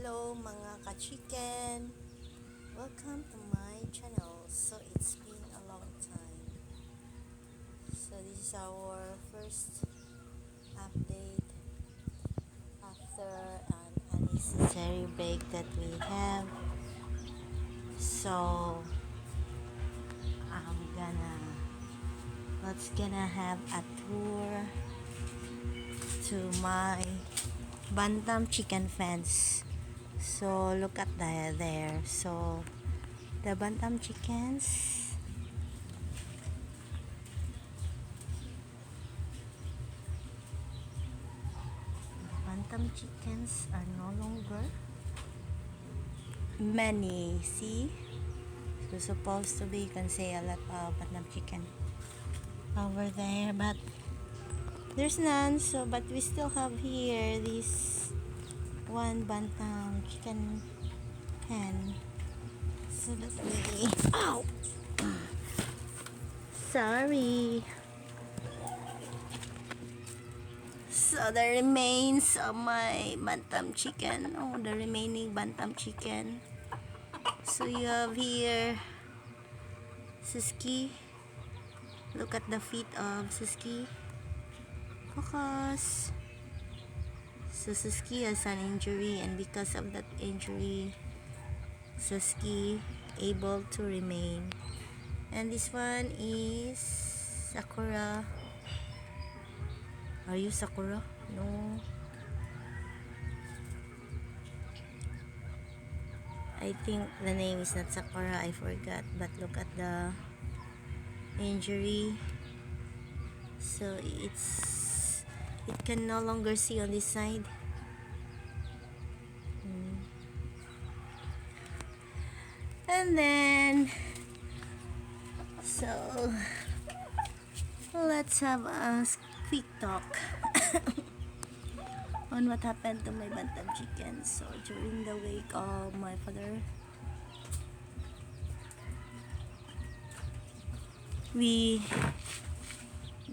Hello mga ka-chicken! Welcome to my channel. So it's been a long time. So this is our first update after an unnecessary break that we have. So let's gonna have a tour to my Bantam Chicken fence. So look at there. So the Bantam chickens are no longer many. See, so supposed to be, you can say a lot of Bantam chicken over there, but there's none. So but we still have here this one Bantam chicken hen. So let me, ow, sorry. So the remains of my Bantam chicken, the remaining Bantam chicken. So you have here Siski. Look at the feet of Siski. Focus. So Siski has an injury, and because of that injury, Siski able to remain. And this one is Sakura. Are you Sakura? No. I think the name is not Sakura, I forgot, but look at the injury. So it can no longer see on this side. And then so let's have a quick talk on what happened to my Bantam chicken. So during the wake of my father, we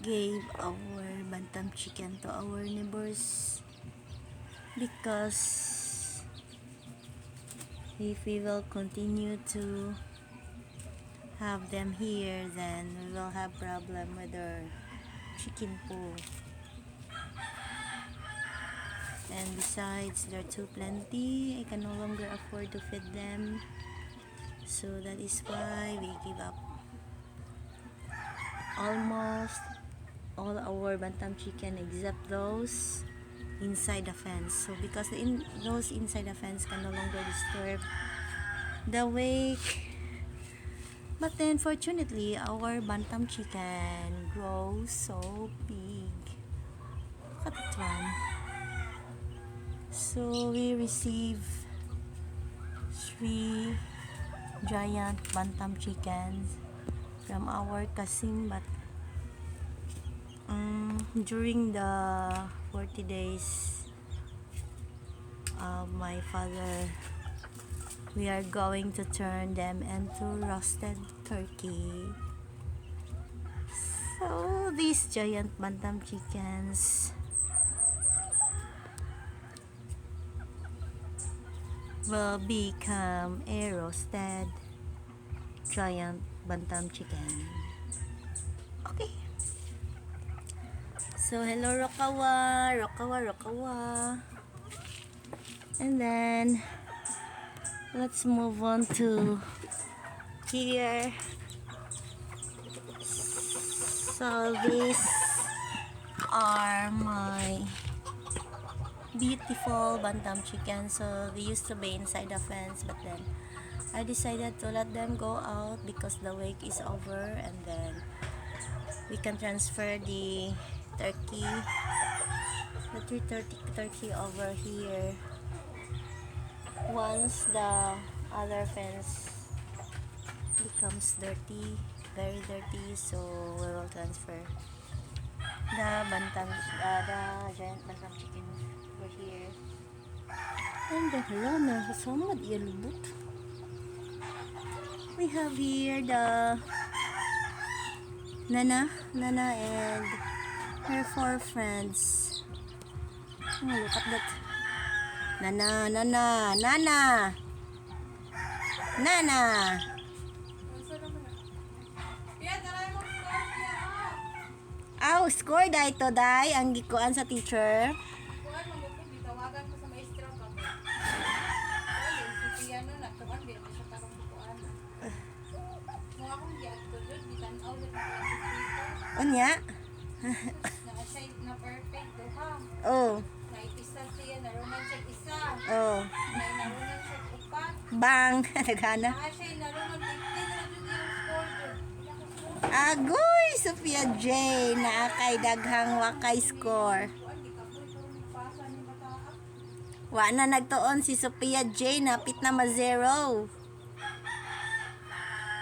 gave our Bantam chicken to our neighbors, because if we will continue to have them here, then we will have problem with our chicken pool. And besides, they're too plenty. I can no longer afford to feed them. So that is why we give up almost all our Bantam chicken except those inside the fence. So because those inside the fence can no longer disturb the wake. But then fortunately, our Bantam chicken grows so big. Look at that one. So we receive 3 giant Bantam chickens from our cousin, but during the 40 days of my father, we are going to turn them into roasted turkey. So these giant Bantam chickens will become a roasted giant Bantam chicken. Okay. So hello Rokawa. And then let's move on to here. So these are my beautiful Bantam chicken. So they used to be inside the fence, but then I decided to let them go out because the wake is over, and then we can transfer the turkey over here once the other fence becomes dirty, very dirty. So we will transfer the giant Bantam chicken over here. And the hala somewhat yellow. We have here the Nana and her 4 friends. Oh, look at that. Nana, Nana, Nana. Nana. Aw, score dai to dai ang gikuan sa teacher. Unya? Oh. Oh. Bang, nagana. Agoy, Sophia J. Naakay daghang wakay score. Wa na nagtuon si Sophia J. Napit na ma-zero.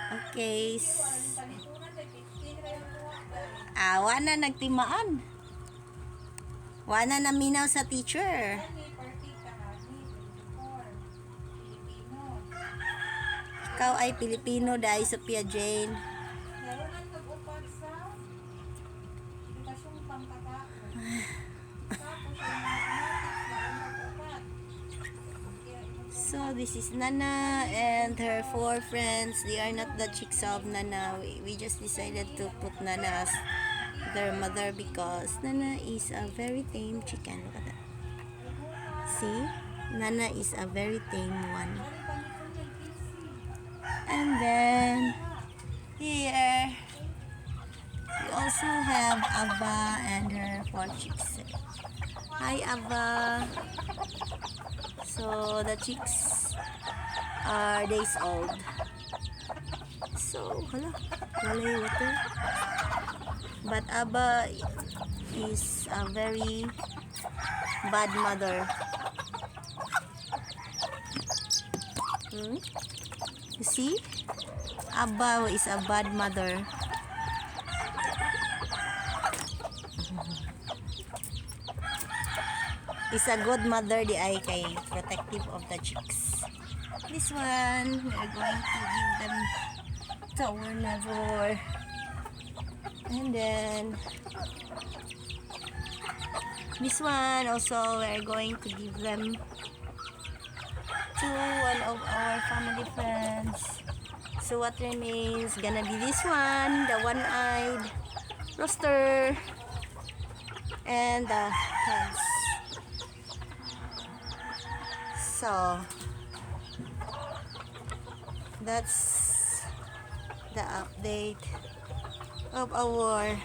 Okay. Wa na nagtimaan. Wa na naminaw sa teacher. Ikaw ay Pilipino dahil Sophia Jane. So this is Nana and her 4 friends. They are not the chicks of Nana. We just decided to put Nana as their mother because Nana is a very tame chicken. Look at that. See? Nana is a very tame one. And then here we also have Ava and her 4 chicks. Hi Ava. So the chicks are days old. So hala, walay water. But Ava is a very bad mother. You see? Ava is a bad mother. Is a good mother di ay kay protective of the chicks. This one, we are going to give them tower level. And then this one also we are going to give them to one of our family friends. So what remains gonna be this one, the one-eyed rooster and the hens. So that's the update of our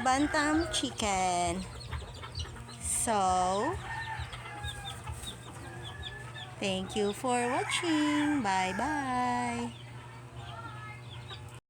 Bantam Chicken. So thank you for watching. Bye bye.